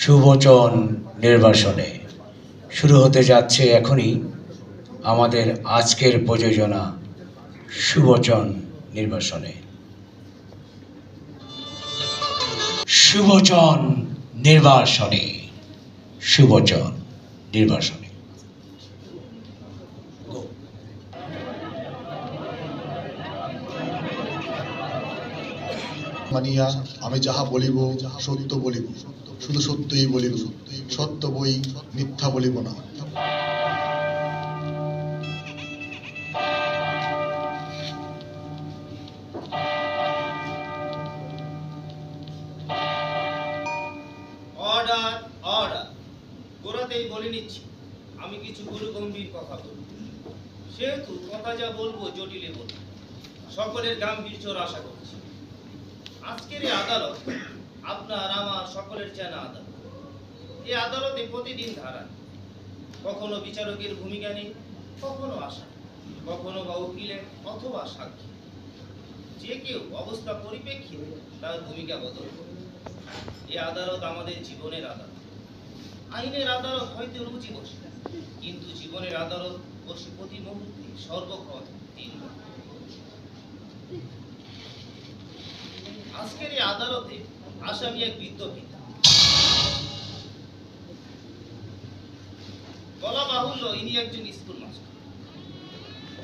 সুবচন নির্বাসনে শুরু হতে যাচ্ছে এখনই আমাদের আজকের প্রযোজনা সুবচন নির্বাসনে। সুবচন নির্বাসনে, সুবচন নির্বাসনে। মানিয়া আমি যাহা বলিব সত্য বলিব, শুধু সত্যই বলিব, সত্য বই মিথ্যা বলিব না। Order order. গোড়াতেই বলে নিচ্ছি, আমি কিছু গুরু গম্ভীর কথা বলব, সেহেতু কথা যা বলবো জটিলে বলবো, সকলের গাম্ভীর্যর আশা করছি। আজকের এই আদালত আপনার আমার সকলের চেনা আদালত। এই আদালতে প্রতিদিন ধারা, কখনো বিচারকের ভূমিকা নেই, কখনো আশা, কখনো বা উকিলের অথবা সাক্ষী। যে কেউ অবস্থা পরিপ্রেক্ষিতে তার ভূমিকা বদল করে। এই আদালত আমাদের জীবনের আদালত। আইনের আদালত হয়তো রুচি বসে, কিন্তু জীবনের আদালত বসে প্রতি মুহূর্তে সর্বক্ষণ 3 বার। আজকের এই আদালতে আসামি এক বৃদ্ধ পিতা। বলা বাহুল্য ইনি একজন স্কুল মাস্টার।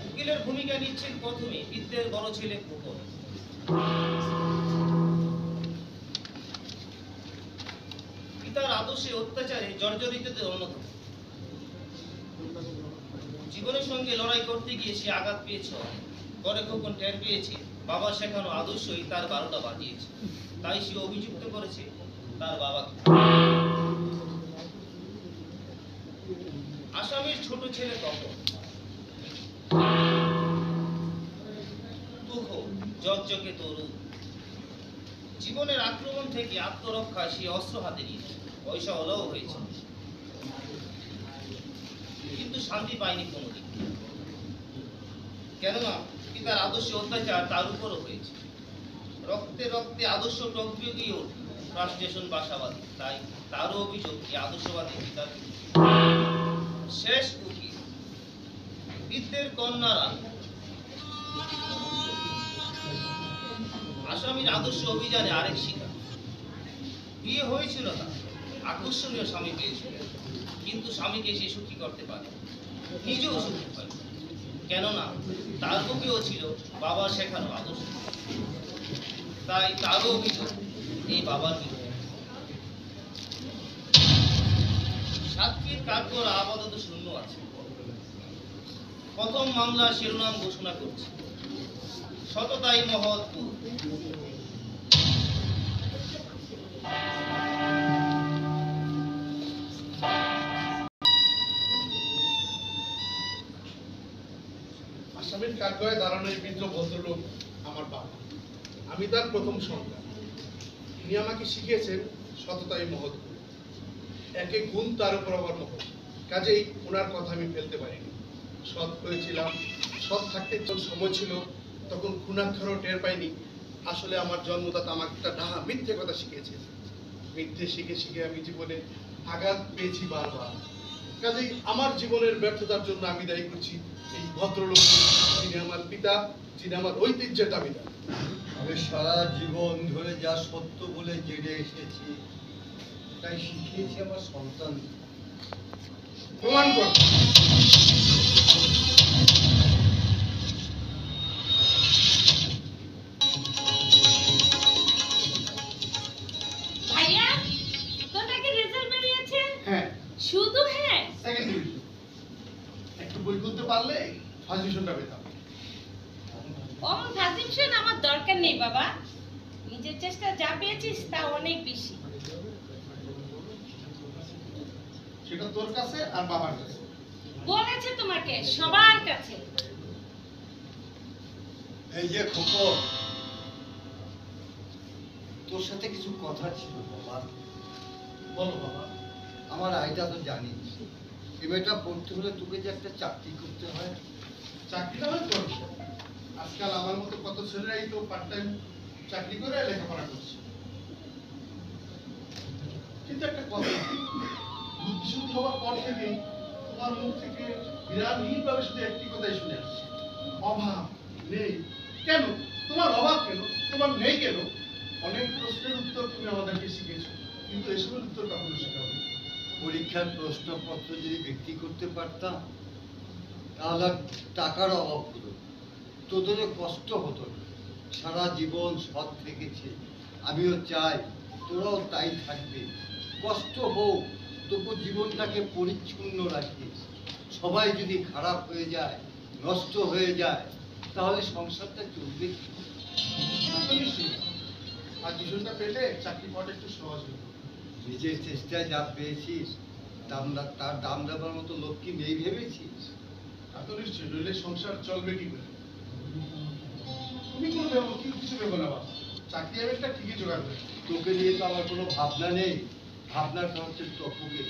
উকিলের ভূমিকা নিচ্ছেন প্রথমে বৃদ্ধের বড় ছেলে ফুকন। পিতার আদর্শে অত্যাচারে জর্জরিতদের অন্যতম। জীবনের সঙ্গে লড়াই করতে গিয়ে সে আঘাত পেয়েছে, পরে খোকন টের পেয়েছে বাবার শেখানো আদর্শই তার 12টা বাজিয়েছে। তাই সে অভিযুক্ত করেছে তার বাবাকে। আসামির ছোট ছেলে তপন জগজগে তরুণ। জীবনের আক্রমণ থেকে আত্মরক্ষায় সে অস্ত্র হাতে নিয়েছে, পয়সা হলেও হয়েছে, কিন্তু শান্তি পায়নি কোনোদিন। কেননা পিতার আদর্শে অত্যাচার তার উপরও হয়েছে। রক্তে রক্তে আদর্শ টকবিয়ে গিয়ে ফ্রাস্ট্রেশন বাসাবাদী। তাই তারও অভিযোগ এই আদর্শবাদী পিতার শেষ উকিল বৃদ্ধের কন্যারা। আসামির আদর্শ অভিযানে আরেক শিকার। বিয়ে হয়েছিল তার, আকর্ষণীয় স্বামী পেয়েছিল, কিন্তু স্বামীকে সে সুখী করতে পারে, নিজেও সুখী হয়। কেননা তার বুকেও ছিল বাবার শেখানো আদর্শ। তাই তারও অভিযোগ এই বাবার বিরুদ্ধে। সাক্ষীর কাঠগড়া আপাতত শূন্য আছে। প্রথম মামলা শিরোনাম ঘোষণা করছে, সততাই মহৎ পুর। আসামির কাঠগড়ায় দাঁড়ানো এই বৃদ্ধ ভদ্রলোক আমার বাবা। আমি তার প্রথম সন্তান। তিনি আমাকে শিখিয়েছেন সততাই মহৎ গুণ। একে গুণ তার উপর আবার মহৎ, কাজেই ওনার কথা আমি ফেলতে পারিনি। সৎ হয়েছিলাম, সৎ থাকতে যখন সময় ছিল তখন খুনাক্ষরও টের পাইনি। আসলে আমার জন্মদাতা আমাকে একটা ডাহা মিথ্যে কথা শিখিয়েছে। মিথ্যে শিখে শিখে আমি জীবনে আঘাত পেয়েছি বারবার। কাজেই আমার জীবনের ব্যর্থতার জন্য আমি দায়ী করছি এই ভদ্রলোক, যিনি আমার পিতা, যিনি আমার ঐতিহ্যের দাবিদার। আমি সারা জীবন ধরে যা সত্য বলে জেনে এসেছি তাই শিখিয়েছি আমার সন্তান। প্রমাণ কর। ভাইয়া, তোর নাকি রেজাল্ট বেরিয়েছে? হ্যাঁ, শুধু হ্যাঁ? Second division. একটু বই খুলতে পারলে ফার্স্ট ডিভিশনটা পেতাম। অমন ফাজিলশন আমার দরকার নেই বাবা। নিজের চেষ্টা যা পেয়েছিস তা অনেক বেশি। সেটা তোর কাছে আর বাবার কাছে। বলেছে তোমাকে সবার কাছে। এই যে খোকন, তোর সাথে কিছু কথা ছিল বাবা। বলো বাবা। আমার আইটা তো জানিস, এবারটা পড়তে হলে তোকে যে একটা চাকরি করতে হয়। চাকরিটা আমি করবো। আজকাল আমার মতো কত ছেলেরাই তো পার্ট টাইম চাকরি করে লেখাপড়া করছে। কিন্তু একটা কথা, বুদ্ধিশুদ্ধি হওয়ার পর থেকে তোমার মুখ থেকে বিরাটহীনভাবে শুধু একটি কথাই শুনে আসছি, অভাব নেই। কেন তোমার অভাব, কেন তোমার নেই, কেন? অনেক প্রশ্নের উত্তর তুমি আমাদেরকে শিখেছো, কিন্তু এসবের উত্তর কখনো শেখাবে। পরীক্ষার প্রশ্নপত্র যদি বিক্রি করতে পারতাম তাহলে আর টাকার অভাব হতো, তোদেরও কষ্ট হতো না। সারা জীবন সৎ থেকেছে, আমিও চাই তোরাও তাই থাকবে। কষ্ট হোক, তবু জীবনটাকে পরিচ্ছন্ন রাখিস। সবাই যদি খারাপ হয়ে যায়, নষ্ট হয়ে যায়, তাহলে সংসারটা চলবে কি? তা তো নিশ্চয়ই। আর টিউশনটা পেলে চাকরি পাওয়াটা একটু সহজ হতো। নিজের চেষ্টায় যা পেয়েছিস তার দাম দেবার মতো লোক কি নেই ভেবেছিস? তা তো নিশ্চয়ই, নইলে সংসার চলবে কি করে? তুমি কিছু ভেবো না বাবা, চাকরি আমি একটা ঠিকই জোগাড় করে। তোকে নিয়ে তো আমার কোনো ভাবনা নেই, ভাবনাটা হচ্ছে তপুকে।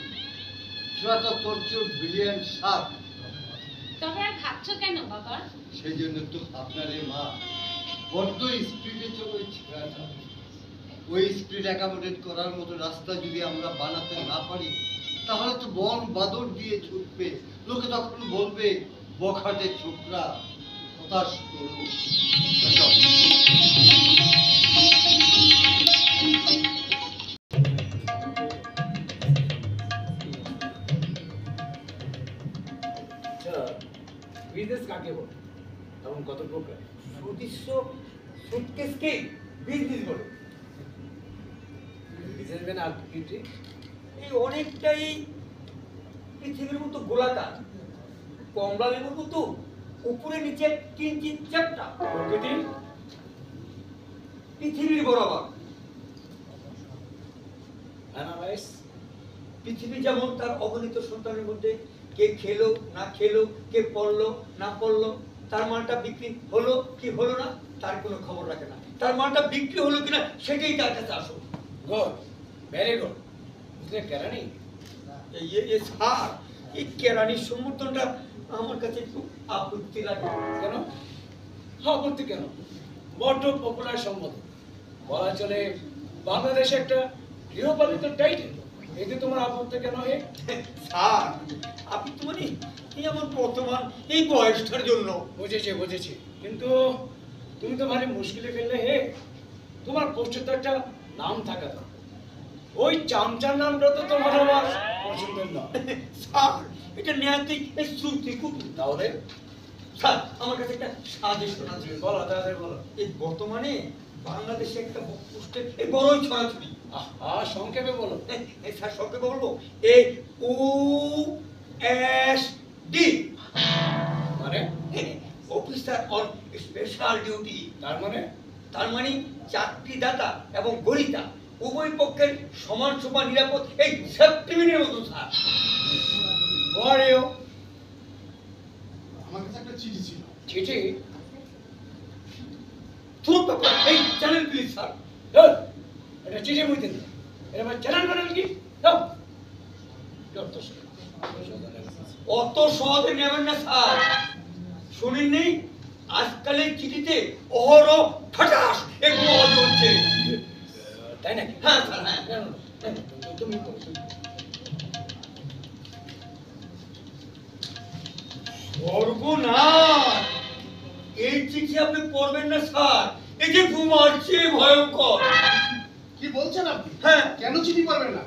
সেটা তো তোর চেয়েও ব্রিলিয়ান্ট সাপ। তবে আর ভাবছো কেন বাবা? সেই জন্য তো ভাবনা রে মা, বড্ড স্পিডে চলো ছেড়াটা। ওই স্পিড অ্যাকোমোডেট করার মতো রাস্তা যদি আমরা বানাতে না পারি, তাহলে তো বন বাদর দিয়ে ছুটবে। লোকে তখন বলবে বখাটে ছোকরা, হতাশ করো। বিজনেস কাকে বলে এবং কত প্রকার? সুদৃশ্য সুটকেসকে বিজনেস বলে। বিজনেসম্যান আকৃতি এই অনেকটাই পৃথিবীর মতো গোলাকার, কমলা লেবুর মতো উপরে নিচে কিঞ্চিত চ্যাপ্টা, প্রকৃতি পৃথিবীর বরাবর। অ্যানালাইজ পৃথিবী যেমন তার অগণিত সন্তানের মধ্যে কে খেলো না খেলো, কে পড়লো না পড়লো, তার মালটা বিক্রি হলো কি হলো না তার কোনো খবর রাখে না, তার মালটা বিক্রি হলো কিনা সেটাই তার কাছে আসো। Good, very good. বুঝলে কেরানি স্যার, এই কেরানির সমর্থনটা আমার কাছে একটু আপত্তি লাগে। কেন? আপত্তি কেন? বড্ড পপুলার সম্বোধন, বলা চলে বাংলাদেশে একটা গৃহপালিত টাইটেল। এতে তোমার আপত্তি কেন? স্যার, আপনি তো মানে এই আমার বর্তমান এই বয়সটার জন্য। বুঝেছি বুঝেছি, কিন্তু তুমি তো ভারী মুশকিলে ফেললে হে। তোমার পোস্টে তো একটা নাম থাকা তো, ওই চামচার নামটা তো তোমার আমার পছন্দের নয়। স্যার, এটা নেহাতেই এই শ্রুতি খুব। তাহলে স্যার, আমার কাছে একটা সাজেশন আছে। বলো, তাড়াতাড়ি বলো। এই বর্তমানে বাংলাদেশে একটা পোস্টে এই বড়ই ছড়াছড়ি। সংক্ষেপে বলো। স্যার, সংক্ষেপে বলবো, এই OSD মানে? Officer on special duty. তার মানে চাকরিদাতা এবং গরিতা উভয় পক্ষের সমান সমান নিরাপদ এই সেফটিমিনের মতো। স্যার, বড়েও আমার কাছে একটা চিঠি ছিল। চিঠি? থ্রু পেপার, এই চ্যানেল প্লিজ। স্যার, এটা চিঠি বুঝতে না, এটা আমার চ্যানেল বানাল কি? দাও। যত সব। অত সহজে নেবেন না স্যার। শুনেননি আজকালের চিঠিতে অহরহ ঠাটাস এগুলো হচ্ছে। তাই নাকি? হ্যাঁ স্যার, হ্যাঁ। তুমি বলো। সর্বনাশ, এই চিঠি আপনি পড়বেন না স্যার, এই যে ঘুমার চেয়ে ভয়ঙ্কর। কি বলছেন আপনি? হ্যাঁ। কেন চিঠি পারবেন না?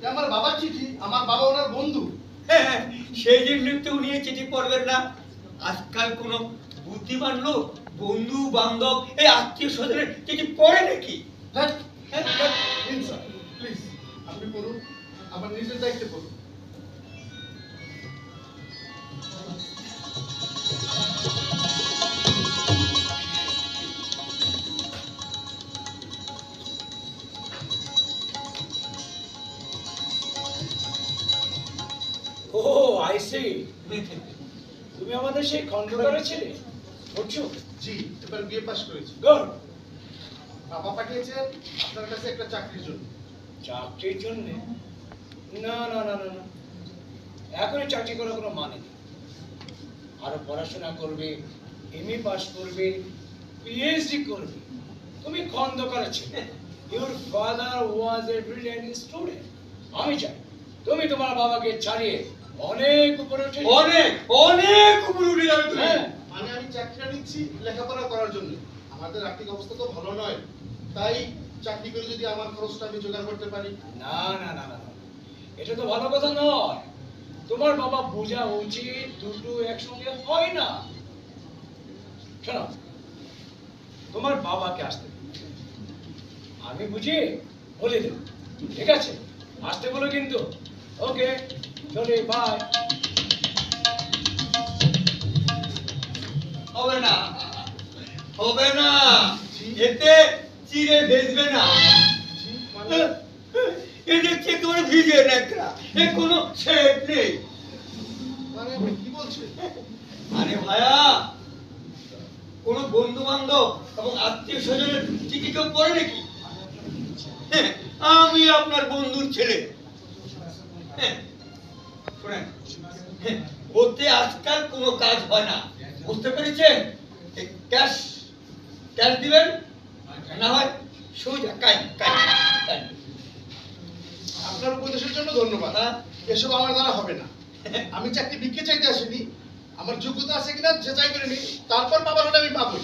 এ আমার বাবার চিঠি, আমার বাবা ওনার বন্ধু। হ্যাঁ, সেই জন্য তো উনি এই চিঠি পড়বেন না। আজকাল কোন বুদ্ধিমান লোক বন্ধু বান্ধব এই আত্মীয় স্বজনের চিঠি পড়ে নাকি? ধ্যাৎ, হ্যাঁ, প্লিজ স্যার, প্লিজ আপনি পড়ুন, আমার নিজের দায়িত্বে পড়ুন। ও আই সি, তুমি আমাদের সেই খণ্ডকারে ছিলে, বুঝছো? জি, এবার বিএ পাস করেছি। গুড। বাবা পাঠিয়েছেন আপনার কাছে একটা চাকরির জন্য। চাকরির জন্য? না না না না না, এখনই চাকরি করার কোনো মানে নেই। আরো পড়াশোনা করবে, MA পাস করবে, PhD করবে। তুমি খন্দকারে ছিলে, your father was a brilliant student. আমি চাই তুমি তোমার বাবাকে ছাড়িয়ে অনেক উপরে উঠে অনেক অনেক উপরে উঠে যাবে তুমি। হ্যাঁ। মানে আমি চাকরিটা নিচ্ছি লেখাপড়া করার জন্য। আমাদের আর্থিক অবস্থা তো ভালো নয়, তাই চাকরি করে যদি আমার খরচটা আমি জোগাড় করতে পারি। না না না না না। এটা তো ভালো কথা নয়। তোমার বাবা বোঝা উচিত দুটো একসঙ্গে হয় না। শোনো, তোমার বাবাকে আসতে দিন। আমি বুঝি বলে দেব, ঠিক আছে? আসতে বলো কিন্তু। ওকে, চলে, বাই। হবে না, হবে না, এতে চিড়ে ভেজবে না। জি, মানে এ দেখছি একেবারে ভিজে ন্যাকড়া, এ কোনো শেড নেই। মানে আপনি কি বলছেন? আরে ভাইয়া, কোনো বন্ধু বান্ধব এবং আত্মীয় স্বজনের চিঠি কেউ পড়ে নাকি? হ্যাঁ, আমি আপনার বন্ধুর ছেলে। হ্যাঁ, শোনেন, হ্যাঁ, ওতে আজকাল কোনো কাজ হয় না, বুঝতে পেরেছেন? ক্যাশ ক্যাশ দিবেন, না হয় সোজা কাই কাই কাই। আপনার উপদেশের জন্য ধন্যবাদ। হ্যাঁ? এসব আমার দ্বারা হবে না। আমি চাকরি ভিক্ষে চাইতে আসিনি, আমার যোগ্যতা আছে কিনা যাচাই করে নি, তারপর পাবার হলে আমি পাবই।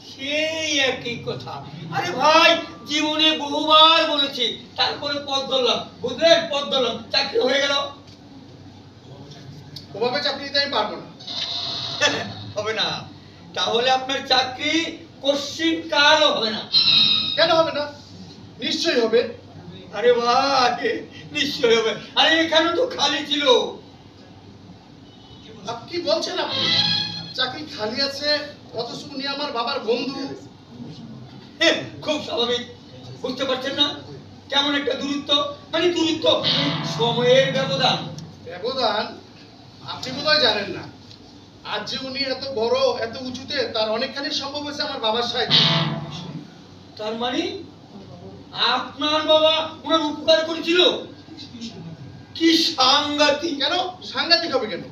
সেই একই কথা। আরে ভাই, জীবনে বহুবার বলেছি, তারপরে পথ ধরলাম, বুঝলেন? পথ ধরলাম, চাকরি হয়ে গেল। ওভাবে চাকরি নিতে আমি পারবো না। হবে না, তাহলে আপনার চাকরি কোশ্চিন কালও হবে না। কেন হবে না? নিশ্চয়ই হবে। আরে ভাই, নিশ্চয় হবে। আরে এখানে তো খালি ছিল। আপনি কি বলছেন? আপনি চাকরি খালি আছে অথচ উনি আমার বাবার বন্ধু। হ্যাঁ, খুব স্বাভাবিক। বুঝতে পারছেন না কেমন একটা দূরত্ব? মানে দূরত্ব, সময়ের ব্যবধান। ব্যবধান? আপনি বোধহয় জানেন না, আজ যে উনি এত বড় এত উঁচুতে, তার অনেকখানি সম্ভব হয়েছে আমার বাবার সাহায্যে। তার মানে আপনার বাবা ওনার উপকার করেছিল? কি সাংঘাতিক! কেন সাংঘাতিক হবে কেন?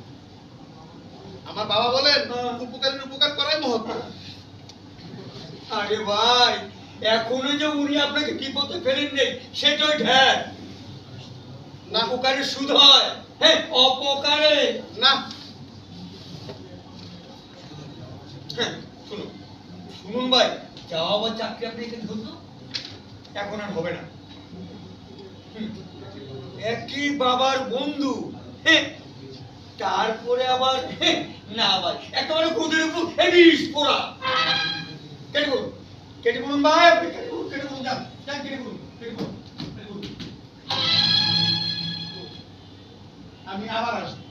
আমার বাবা বলেন হ্যাঁ। উপকারের উপকার করাই মহত্ব। আরে ভাই, এখনো যে উনি আপনাকে বিপদে ফেলেন নেই সেটাই ঢের। না উপকারে সুদ হয়, হ্যাঁ, অপকারে না। হ্যাঁ, শুনুন শুনুন ভাই, যাওয়া বা চাকরি আপনি এখানে ধরতো এখন আর হবে না। হুম, একই বাবার বন্ধু, হ্যাঁ, তারপরে আবার হ্যাঁ, না ভাই, একেবারে খুদের উপর বিষ পোড়া। কেটে বলুন, কেটে বলুন ভাই, আপনি কেটে বলুন, কেটে বলুন, যান যান, কেটে বলুন, কেটে বলুন, কেটে বলুন। আমি আবার আসবো।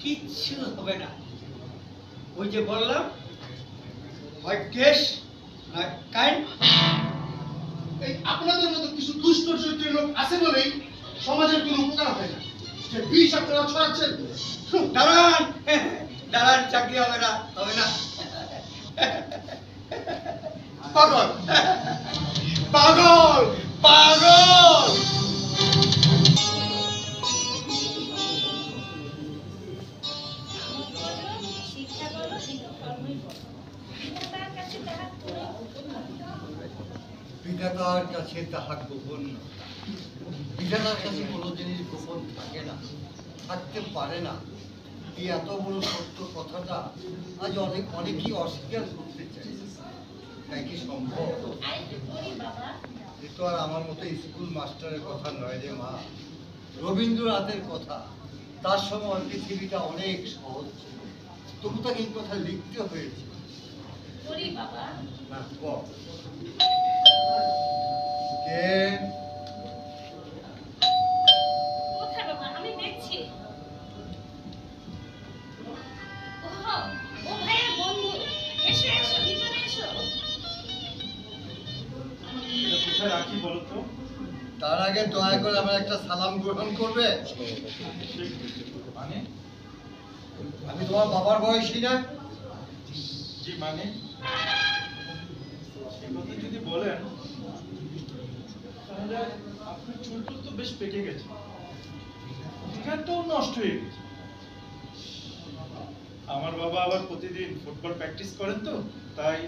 কিচ্ছু হবে না। ওই যে বললাম, হয় কেস না কাইন। এই আপনাদের মতো কিছু দুষ্ট চরিত্রের লোক আছে বলেই সমাজের কোনো উপকার হয় না। যে বিষ আপনারা ছড়াচ্ছেন। দাঁড়ান, দাঁড়ান, চাকরি হবে না, হবে না। পাগল, পাগল, পাগল। শিক্ষা বলো, কর্মই বলো, বিধাতার কাছে তাহা কোনো গোপন নয়। বিধাতার কাছে তাহা গোপন না। বিধাতার কাছে কোনো জিনিস গোপন থাকে না, থাকতে পারে না। এই এত বড় সত্য কথাটা আজ অনেকেই অস্বীকার করতে চাই। তাই কি সম্ভব? আরেকটু বলি বাবা। এ তো আর আমার মতো স্কুল মাস্টারের কথা নয় রে মা, রবীন্দ্রনাথের কথা। তার সময় পৃথিবীটা অনেক সহজ ছিল, তবু তাকে এই কথা লিখতে হয়েছে। বলি বাবা। না, বল। কে? কোথায় বাবা? আমি দেখছি। ওহ, ও ভাইয়ের বন্ধু। এসো এসো, ভিতরে এসো। এটা কোথায় রাখি বলো তো? তার আগে দয়া করে আমার একটা সালাম গ্রহণ করবে। মানে? আমি তোমার বাবার বয়সী না? জি মানে? সে কথা যদি বলেন তাহলে আপনার চুল তো বেশ পেকে গেছে, অধিকারটাও নষ্ট হয়ে গেছে। আমার বাবা আবার প্রতিদিন ফুটবল প্র্যাকটিস করেন তো, তাই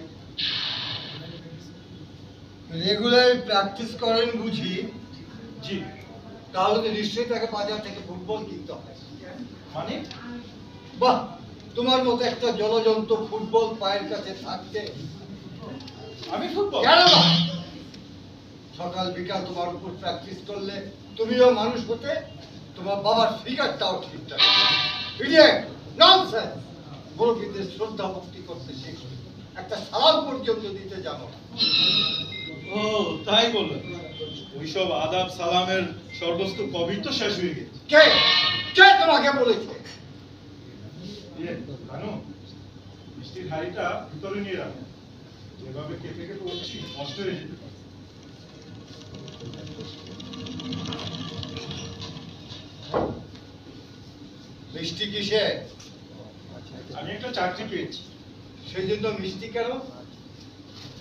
রেগুলার প্র্যাকটিস করেন বুঝি? জি। তাহলে তো নিশ্চয়ই তাকে বাজার থেকে ফুটবল কিনতে হয়। মানে? বাহ, তোমার মতো একটা জলজন্ত ফুটবল পায়ের কাছে থাকতে আমি ফুটবল? কেন না? সকাল বিকাল তোমার উপর প্র্যাকটিস করলে তুমিও মানুষ হতে, তোমার বাবার ফিগারটাও ঠিক থাকে। Idiot, nonsense! মুরব্বিদের শ্রদ্ধা ভক্তি করতে শেখো, একটা সালাম পর্যন্ত দিতে জানো না। ও তাই বললেন? ওইসব আদাব সালামের সর্বস্তু কবির তো শেষ হয়ে গেছে। কে কে তোমাকে বলেছে? জানো, মিষ্টির হাড়িটা ভিতরে নিয়ে রাখো, যেভাবে কেটে কেটে বলছি নষ্ট হয়ে যেতে পারে। মিষ্টি কিসে? আমি একটা চাকরি পেয়েছি। সেই জন্য মিষ্টি কেন?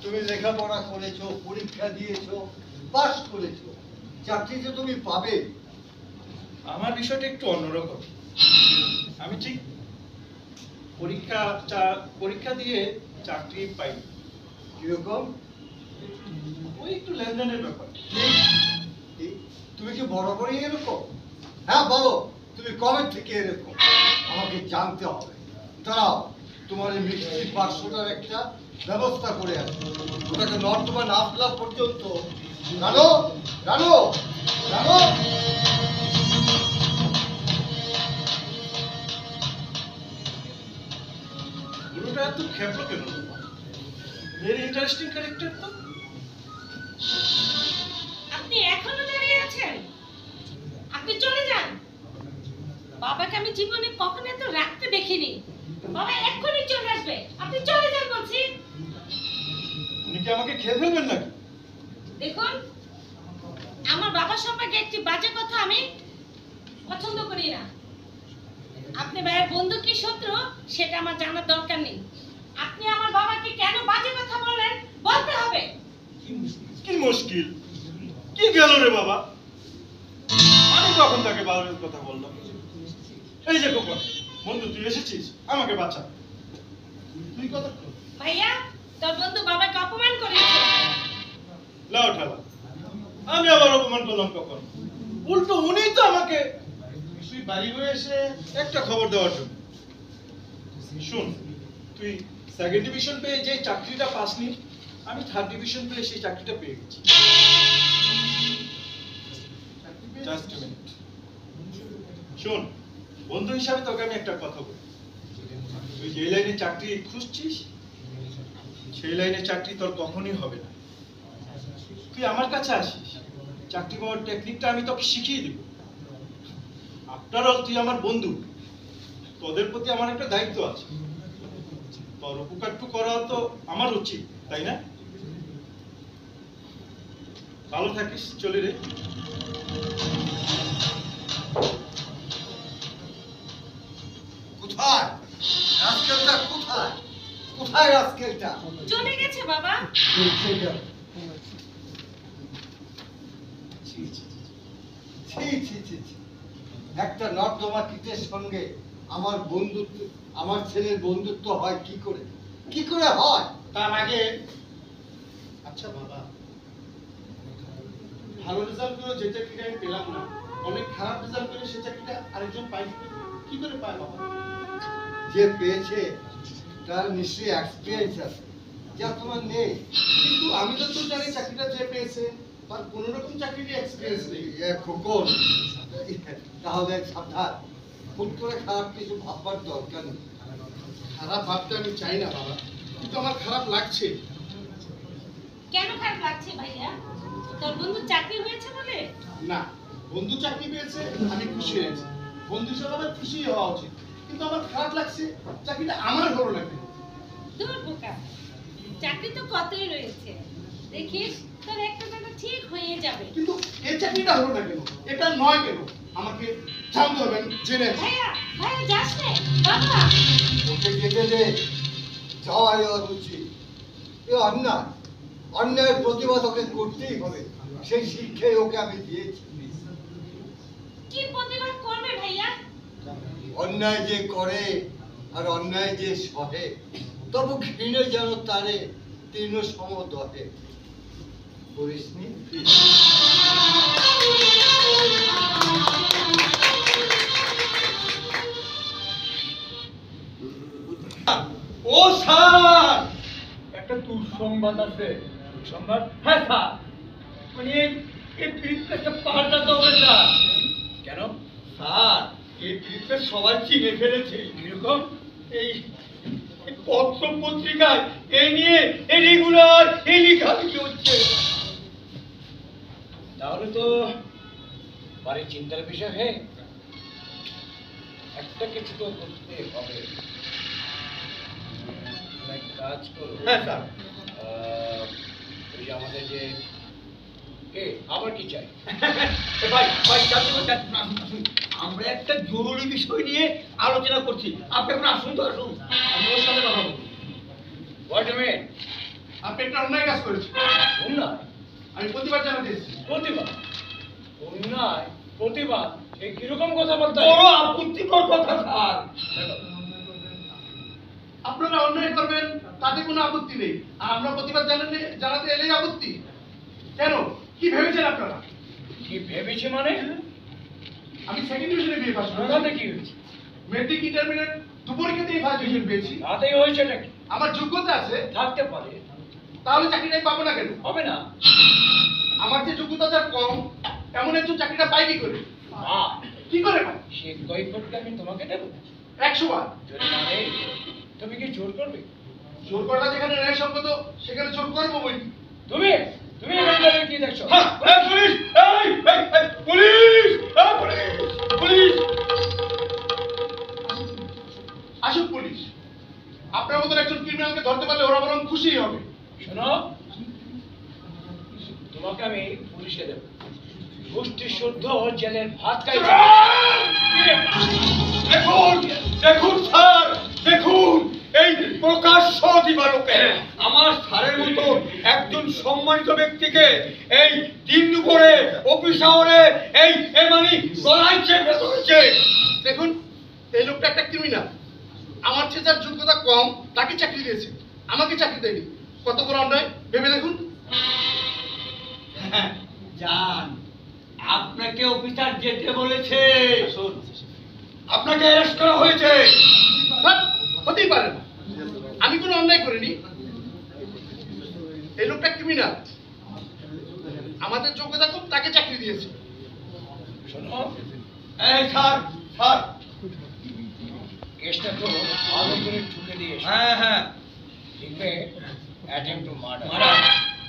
তুমি লেখাপড়া করেছো, পরীক্ষা দিয়েছো, পাস করেছো, চাকরি তো তুমি পাবে। আমার বিষয়টা একটু অন্যরকম। আমি ঠিক পরীক্ষা দিয়ে চাকরি পাই। কিরকম? ওই একটু লেনদেনের ব্যাপার। তুমি কি বরাবরই এরকম? হ্যাঁ বলো, তুমি কবে থেকে এরকম? আমাকে জানতে হবে। দাঁড়াও, তোমার এই মিষ্টির 500টার একটা ব্যবস্থা করে আছে। ওটাকে নর্দমা না ফেলা পর্যন্ত জানো জানো জানো গুরুটা এত খেপলো কেন? ভেরি ইন্টারেস্টিং ক্যারেক্টার তো। আপনি এখনো দাঁড়িয়ে আছেন? আপনি চলে যান। বাবাকে আমি জীবনে কখনো এত রাখতে দেখিনি। বাবা এক্ষুনি চলে আসবে, আপনি চলে যান বলছি। উনি কি আমাকে খেয়ে ফেলবেন নাকি? দেখুন, আমার বাবার সম্পর্কে একটি বাজে কথা আমি পছন্দ করি না। আপনি ভাইয়ের বন্ধু কি শত্রু সেটা আমার জানার দরকার নেই। আপনি আমার বাবাকে কেন বাজে কথা বললেন বলতে হবে। কি মুশকিল, কি গেল রে বাবা? আমি কখন তাকে বাবার কথা বললাম? এই যে খোকন, বন্ধু তুই এসেছিস, আমাকে বাঁচা। তুই কথা ভাইয়া, তোর বন্ধু বাবাকে অপমান করেছে। লাও ঠালা, আমি আবার অপমান করলাম কখন? উল্টো উনিই তো আমাকে তুই বাড়ি হয়ে এসে একটা খবর দেওয়ার জন্য। শুন, তুই সেকেন্ড ডিভিশন পেয়ে যে চাকরিটা পাসনি, আমি থার্ড ডিভিশন পেয়ে সেই চাকরিটা পেয়ে গেছি। Just a minute। শোন, বন্ধু হিসাবে তোকে আমি একটা কথা বলি। তুই যে লাইনে চাকরি খুঁজছিস, সেই লাইনে চাকরি তোর কখনোই হবে না। তুই আমার কাছে আসিস, চাকরি পাওয়ার টেকনিকটা আমি তোকে শিখিয়ে দিব। আফটার অল তুই আমার বন্ধু, তোদের প্রতি আমার একটা দায়িত্ব আছে। তোর উপকারটু করা তো আমার উচিত, তাই না? ভালো থাকিস, চলে রে। কোথায় রাস্কেলটা? কোথায় কোথায় রাস্কেলটা? চলে গেছে বাবা। ছি, ছি, ছি, ছি। একটা নর্দমা কীটের সঙ্গে আমার বন্ধুত্ব, আমার ছেলের বন্ধুত্ব হয় কি করে? কি করে হয়? তার আগে আচ্ছা বাবা, ভালো রেজাল্ট করে যে চাকরিটা আমি পেলাম না, অনেক খারাপ রেজাল্ট করে সে চাকরিটা আরেকজন পাই কি করে পায় বাবা? যে পেয়েছে তার নিশ্চয়ই এক্সপিরিয়েন্স আছে, যা তোমার নেই। কিন্তু আমি তো জানি চাকরিটা যে পেয়েছে তার কোন রকম চাকরির এক্সপেরিয়েন্স নেই। খোকন, তাহলে সাবধান, হুট করে খারাপ কিছু ভাববার দরকার নেই। খারাপ ভাবতে আমি চাই না বাবা, কিন্তু আমার খারাপ লাগছে। কেন খারাপ লাগছে ভাইয়া? তোর বন্ধু চাকরি হয়েছে বলে? না, বন্ধু চাকরি পেয়েছে আমি খুশি হয়েছি, বন্ধু হিসাবে আমার খুশি হওয়া উচিত। কিন্তু আমার খারাপ লাগছে চাকরিটা আমার হলো না কেন? দূর বোকা, চাকরি তো কতই রয়েছে, দেখিস তোর একটা না ঠিক হয়ে যাবে। কিন্তু এই চাকরিটা হলো না কেন? এটা নয় কেন? আমাকে জানতে হবে, আমি জেনে আসি। ভাইয়া, ভাইয়া যাস না বাবা। ওকে যেতে দে, যাওয়াই ওর উচিত। এ অন্যায়, অন্যায়ের প্রতিবাদ ওকে করতেই হবে, সেই শিক্ষাই ওকে আমি দিয়েছি। কি প্রতিবাদ করবে ভাইয়া? অন্যায় যে করে আর অন্যায় যে সহে, তবু ঘৃণে যেন তারে তৃণ সম দহে। করিসনি? ও স্যার, একটা দুঃসংবাদ আছে। সংবাদ? হ্যাঁ স্যার, মানে এই ব্রিফকেসটা পাল্টাতে হবে স্যার। কেন? স্যার, এই ব্রিফকেস সবাই চিনে ফেলেছে। কিরকম? এই এই পত্র পত্রিকায় এই নিয়ে এই রেগুলার এই লেখালেখি হচ্ছে। তাহলে তো বাড়ির চিন্তার বিষয়। হে, একটা কিছু তো করতে হবে। এক কাজ করো। হ্যাঁ স্যার। ওই যে আমাদের যে আবার কি চাই? ভাই ভাই আমরা একটা জরুরি বিষয় নিয়ে আলোচনা করছি, আপনি এখন আসুন তো, আসুন। আমি ওর সাথে কথা বলবো। What a minute. আপনি একটা অন্যায় কাজ করেছেন, অন্যায়? আমি প্রতিবাদ জানাতে এসেছি। প্রতিবাদ? অন্যায় প্রতিবাদ, এই কিরকম কথাবার্তা? বড় আপত্তিকর কথা স্যার। আপনারা অন্যায় করবেন তাতে কোনো আপত্তি নেই, আর আমরা প্রতিবাদ জানাতে এলেই আপত্তি কেন? কি ভেবেছেন আপনারা? কি ভেবেছি মানে? আমি সেকেন্ড ডিভিশনে বিয়ে পাস করেছি। তাতে কি হয়েছে? মেট্রিক ইন্টারমিডিয়েট দু পরীক্ষাতেই ফার্স্ট ডিভিশন পেয়েছি। তাতেই হয়েছে নাকি? আমার যোগ্যতা আছে, থাকতে পারে, তাহলে চাকরিটাই পাবো না কেন? হবে না। আমার যে যোগ্যতা যার কম, এমন একজন চাকরিটা পাই কি করে? কি করে পাই? সে কৈফিয়তটা আমি তোমাকে দেবো 100 বার। যদি না দেই, তুমি কি জোর করবে? জোর করা যেখানে ন্যায়সঙ্গত সেখানে জোর করবো বই। তুমি তুমি এখানে কি দেখছো? পুলিশ! পুলিশ! পুলিশ! আসুক পুলিশ, আপনার মতন একজন ক্রিমিনালকে ধরতে পারলে ওরা বরং খুশি হবে। শোনো, তোমাকে আমি পুলিশে দেবো, গোষ্ঠী শুদ্ধ জেলের ভাত খাই। দেখুন দেখুন স্যার, দেখুন এই প্রকাশ্য দিবালোকে আমার স্যারের মতো একজন সম্মানিত ব্যক্তিকে এই দিন দুপুরে অফিস আওয়ারে এই মানে গলায় চেপে ধরেছে। দেখুন, এই লোকটা একটা ক্রিমিনাল, আমার চেয়ে যার যোগ্যতা কম তাকে চাকরি দিয়েছে, আমাকে চাকরি দেয়নি। কত বড় অন্যায় ভেবে দেখুন। যান, আপনাকে অফিসার যেতে বলেছে, আপনাকে অ্যারেস্ট করা হয়েছে। ধ্যাৎ, হতেই পারে না, আমি কোনো অন্যায় করিনি। এই লোকটা ক্রিমিনাল, আমাদের যোগ্যতা কম তাকে চাকরি দিয়েছে। শোনো, এই স্যার, স্যার, কেসটা তো ভালো করে ঠুকে দিয়ে হ্যাঁ লিখবে অ্যাটেম্প টু মার্ডার।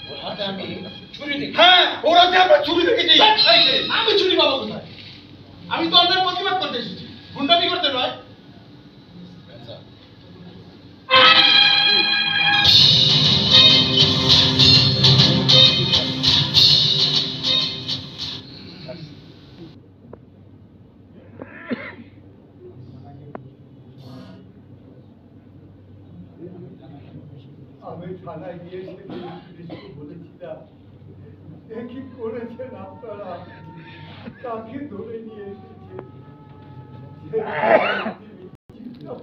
ওর হাতে আমি ছুরি দেখি। হ্যাঁ, ওরা যে আমরা চুরি দেখেছি। আমি চুরি পাবো কোথায়? আমি তো অন্যায় প্রতিবাদ করতে এসেছি, গুন্ডামি করতে নয়। আমি থানায় গিয়ে পুলিশকে বলেছিলাম, কি করেছেন আপনারা, কাকে ধরে নিয়ে এসেছেন।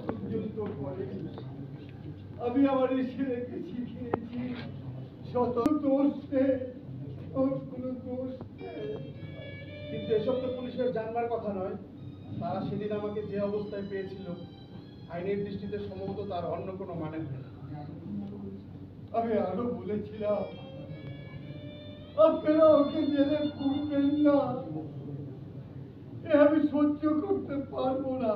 পর্যন্ত করেনি। আমি আমার এই ছেলেকে শিখিয়েছি শত দোষ নেই, ওর কোনো দোষ নেই। কিন্তু এসব তো পুলিশের জানবার কথা নয়। তারা সেদিন আমাকে যে অবস্থায় পেয়েছিল, আইনের দৃষ্টিতে সম্ভবত তার অন্য কোনো মানে নেই। আমি আরো বলেছিলাম আপনারা ওকে জেলে পুরবেন না, এ আমি সহ্য করতে পারবো না।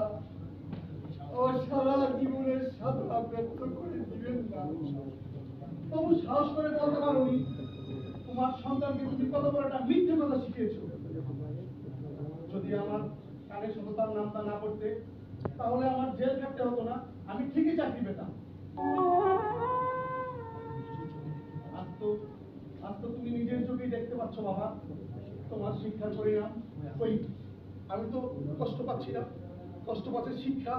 আমার সারা জীবনের সাধনা ব্যর্থ করে দিবেন না। তবু সাহস করে বলতে পারোনি তোমার সন্তানকে তুমি কত বড় একটা মিথ্যে কথা শিখিয়েছো। যদি আমার কানে সততার নামটা না পড়তে, তাহলে আমার জেল কাটতে হতো না, আমি ঠিকই চাকরি পেতাম। আজ তো তুমি নিজের চোখেই দেখতে পাচ্ছ বাবা, তোমার শিক্ষার পরিণাম। ওই আমি তো কষ্ট পাচ্ছি না, কষ্ট পাচ্ছে শিক্ষা,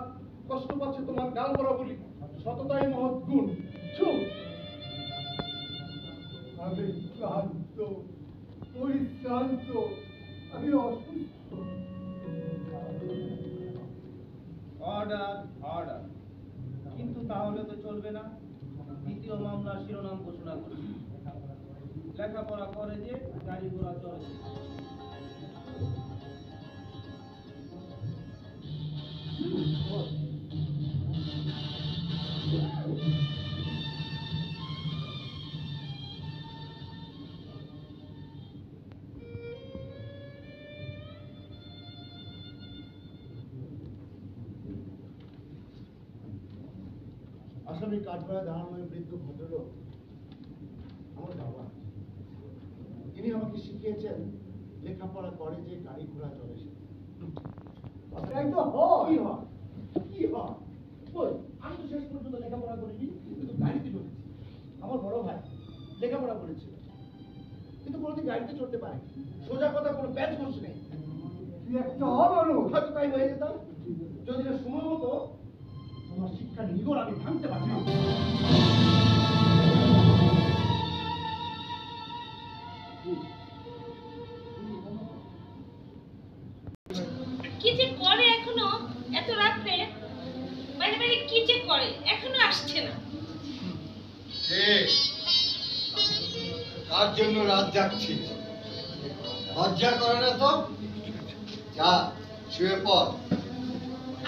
কষ্ট পাচ্ছে তোমার গাল বলা বলি, সততাই মহৎ গুণ। চুপ। আমি ক্লান্ত, পরিশ্রান্ত, আমি অসুস্থ। Order order. কিন্তু তাহলে তো চলবে না, দ্বিতীয় মামলার শিরোনাম ঘোষণা করছি। লেখাপড়া করে যে গাড়ি ঘোড়া চলে। আসামি কাঠগড়ায় দাঁড়ানো ওই বৃদ্ধ ভদ্রলোক আমার বাবা। তিনি আমাকে শিখিয়েছেন লেখাপড়া করে যে গাড়ি ঘোড়া চলে সে। কথাটাই তো হয়। কি হয়? কি হয়? কই, আমি তো শেষ পর্যন্ত লেখাপড়া করিনি, কিন্তু গাড়িতে চড়েছি। আমার বড় ভাই লেখাপড়া করেছে, কিন্তু কোনোদিন গাড়িতে চড়তে পারে। সোজা কথা, কোনো ব্যাচ বসে নেই। তুই একটা অমানুষ। হয়তো তাই হয়ে যেতাম যদি না সময় মতো তোমার শিক্ষার নিগড় আমি ভাঙতে পারতাম। কি যে করে এখনো এত রাত্রে, বাইরে বাইরে কি যে করে, এখনো আসছে না। কার জন্য রাত জাগছিস? লজ্জা করে না তো? যা শুয়ে পড়।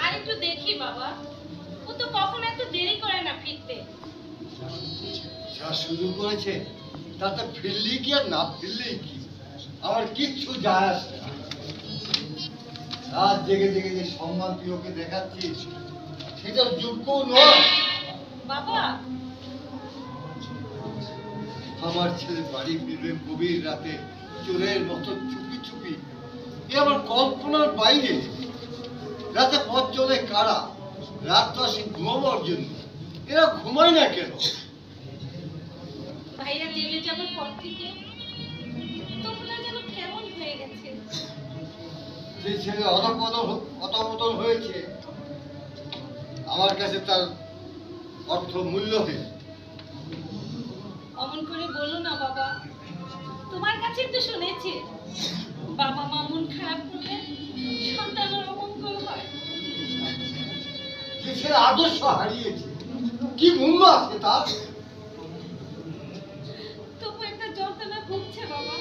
আর একটু দেখি বাবা, ও তো কখনো এত দেরি করে না ফিরতে। যা শুরু করেছে তাতে ফিরলি কি আর না ফিরলেই কি, আমার কিচ্ছু যায় আসে না। রাত জেগে জেগে যে সম্মান তুই ওকে দেখাচ্ছিস সেটার যোগ্য নয়। বাবা, আমার ছেলে বাড়ি ফিরবে গভীর রাতে চোরের মতো চুপি চুপি, এ আমার কল্পনার বাইরে। রাতে পথ চলে কারা? রাত তো আসে ঘুমাবার জন্য, এরা ঘুমায় না কেন? ভাইরা জেলে যাবার পর থেকে তোমরা যেন কেমন হয়ে গেছে। যে ছেলে অধপতন হয়েছে আমার কাছে তার অর্থ মূল্যহীন। অমন করে বলো না বাবা, তোমার কাছে তো শুনেছি বাবা মা মন খারাপ করলে সন্তানের অমঙ্গল হয়। যে ছেলে আদর্শ হারিয়েছে কি মূল্য আছে তার? তবু একটা যন্ত্রণা ভুগছে বাবা।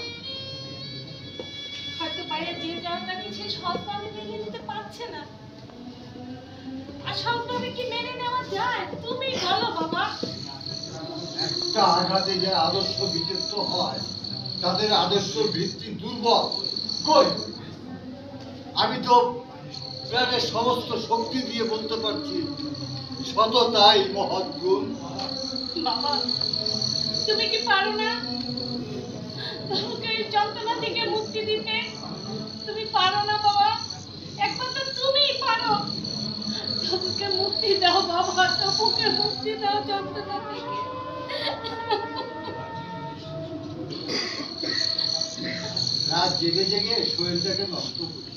হয়তো বাইরে যে যাওয়াটাকে সে সৎভাবে মেনে নিতে পারছে না। আর সৎভাবে কি মেনে নেওয়া যায়? তুমি বলো বাবা। একটা আঘাতে যে আদর্শ বিচলিত হয় তাদের আদর্শ ভিত্তি দুর্বল। কই, আমি তো প্রাণের সমস্ত শক্তি দিয়ে বলতে পারছি সততাই মহৎ গুণ। বাবা, তুমি কি পারো না তোমাকে এই যন্ত্রণা থেকে মুক্তি দিতে? তুমি পারো না বাবা? একবার তো তুমিই পারো। তবুকে মুক্তি দাও বাবা, তবুকে মুক্তি দাও যন্ত্রণা থেকে। রাত জেগে জেগে শরীরটাকে নষ্ট করি।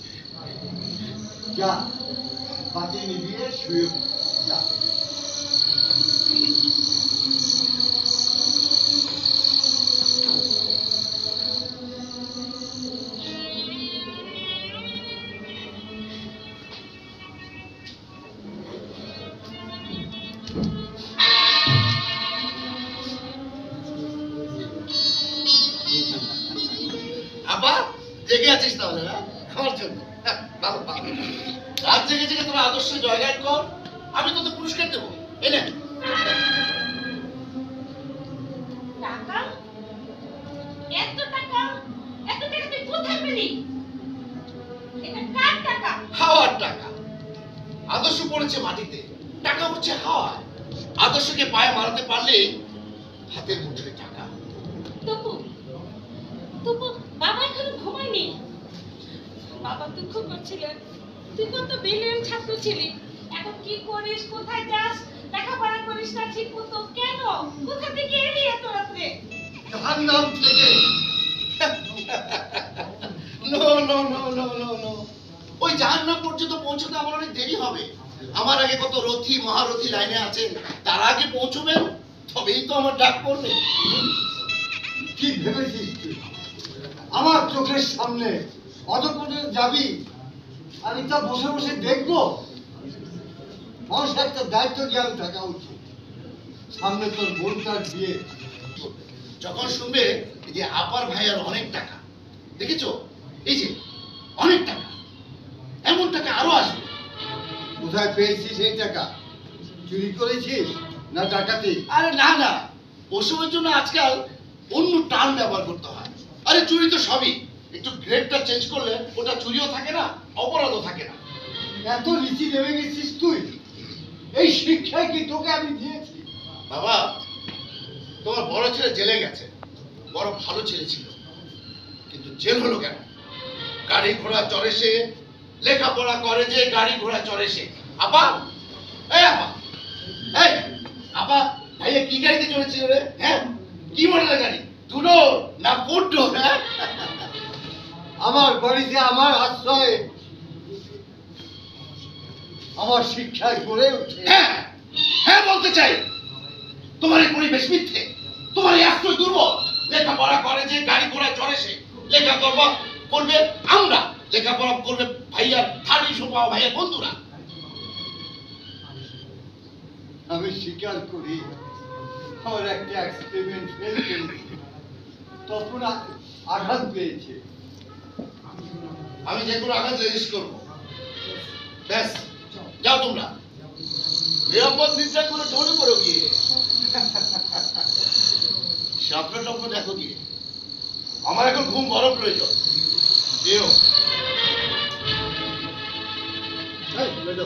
যা বাতি নিভিয়ে শুয়ে পড়। যা। আব্বা জেগে আছিস তাহলে? না আমার জন্য ভালো ভালো। রাত জেগে জেগে তোর আদর্শ জয়গান কর, আমি তোদের পুরস্কার দেবো। এনে টাকা? এত টাকা? এত টাকা তুই কোথায় পেলি? এটা কার টাকা? হাওয়ার টাকা। আদর্শ পড়েছে মাটিতে, টাকা হচ্ছে হাওয়ায়। আদর্শকে পায়ে মারাতে পারলে হাতের মুঠোয় টাকা। তবু তবু বাবা এখনো ঘুমায়নি। বাবা দুঃখ করছিলেন, তুই কত ব্রিলিয়ান্ট ছাত্র ছিলি, এখন কি করিস, কোথায় যাস, লেখাপড়া করিস না ঠিক মতো, কেন, কোথা থেকে এলি এত রাত্রে? তার নাম থেকে no no no no no no, ওই জাহান্নাম পর্যন্ত পৌঁছতে আমার অনেক দেরি হবে। আমার আগে কত রথী মহারথী লাইনে আছেন, তারা আগে পৌঁছবেন, তবেই তো আমার ডাক পড়বে। কি ভেবেছিস তুই আমার চোখের সামনে অধপতনে যাবি আমি তা বসে বসে দেখবো? মানুষের একটা দায়িত্ব জ্ঞান থাকা উচিত। সামনে তোর বোনটার বিয়ে, যখন শুনবে এই যে আপার ভাইয়ার অনেক টাকা, দেখেছো? এই যে অনেক টাকা, এমন টাকা আরো আসবে। কোথায় পেয়েছিস এই টাকা? চুরি করেছিস না ডাকাতি? আরে না না, ওসবের জন্য আজকাল অন্য টার্ম ব্যবহার করতে হয়। আরে চুরি তো সবই, একটু গ্রেডটা চেঞ্জ করলে ওটা চুরিও থাকে না, অপরাধও থাকে না। এত নিচে নেমে গেছিস তুই? এই শিক্ষায় কি তোকে আমি দিয়েছি? বাবা, তোমার বড় ছেলে জেলে গেছে, বড় ভালো ছেলে ছিল, কিন্তু জেল হলো কেন? গাড়ি ঘোড়া চড়ে সে, লেখাপড়া করে যে, গাড়ি ঘোড়া চড়ে সে। আপা, এই আপা, এই আপা, ভাইয়া কি গাড়িতে চড়েছিল রে? হ্যাঁ, কি মডেলের গাড়ি? দুটো না কোটো? হ্যাঁ, আমার বাড়িতে আমার আশ্রয়ে আমার শিক্ষায় গড়ে ওঠে। হ্যাঁ, হ্যাঁ বলতে চাই, তোমার এই পরিবেশ মিথ্যে, তোমার এই আশ্রয় দুর্বল। লেখাপড়া করে যে, গাড়ি ঘোড়া চড়ে সে, লেখাপড়া করবে আমরা, লেখাপড়া করবে ভাইয়ার থার্ড ইস্যু পাওয়া ভাইয়ার বন্ধুরা। আমি স্বীকার করি আমার একটা এক্সপেরিমেন্ট ফেল করেছি, তখন আঘাত পেয়েছে। আমি যে কোনো আঘাত রেজিস্ট করবো। ব্যাস, যাও তোমরা, নিরাপদ নিদ্রা করে ঢলে পড়ো গিয়ে। স্বপ্ন টপ্ন দেখো গিয়ে, আমার এখন ঘুম বড় প্রয়োজন। যেও। এই, বেরো।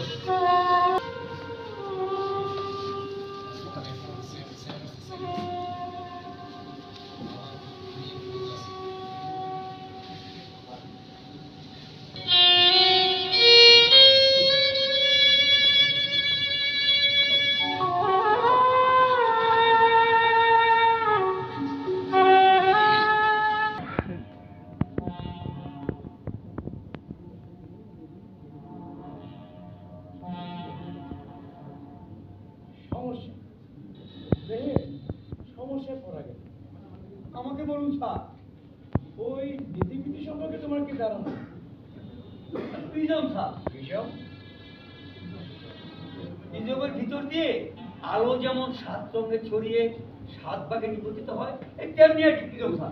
সমস্যা দেখে সমস্যায় পড়া গেল। আমাকে বলুন স্যার, ওই নীতিবিধি সম্পর্কে তোমার কি ধারণা? প্রিজম স্যার, বিষয় প্রিজমের ভিতর দিয়ে আলো যেমন 7 রঙে ছড়িয়ে 7 ভাগে নিপতিত হয়, এই তেমনি একটি প্রিজম স্যার।